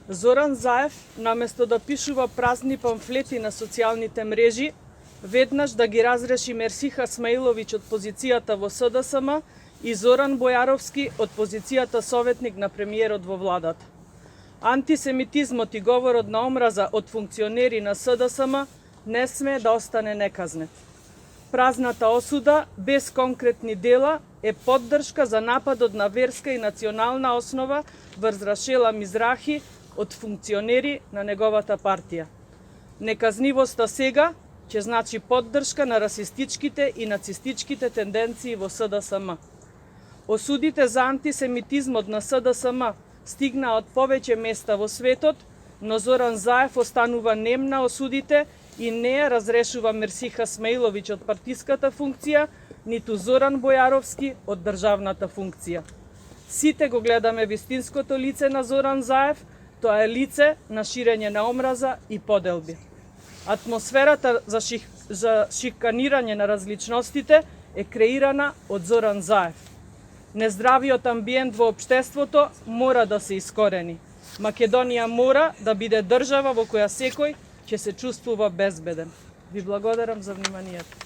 Зоран Заев, наместо да пишува празни памфлети на социјалните мрежи, веднаш да ги разреши Мерсиха Смаиловиќ од позицијата во СДСМ и Зоран Бојаровски од позицијата советник на премиерот во владата. Антисемитизмот и говорот на омраза од функционери на СДСМ не смее да остане неказнет. Празната осуда, без конкретни дела, е поддршка за нападот на верска и национална основа врз Рашела Мизрахи од функционери на неговата партија. Неказнивоста сега ќе значи поддршка на расистичките и нацистичките тенденции во СДСМ. Осудите за антисемитизмот на СДСМ стигнаа од повеќе места во светот, но Зоран Заев останува нем на осудите и не ја разрешува Мерсиха Смаиловиќ од партиската функција, ниту Зоран Бојаровски од државната функција. Сите го гледаме вистинското лице на Зоран Заев, тоа е лице на ширење на омраза и поделби. Атмосферата за шиканирање на различностите е креирана од Зоран Заев. Нездравиот амбиент во општеството мора да се искорени. Македонија мора да биде држава во која секој ќе се чувствува безбеден. Ви благодарам за вниманието.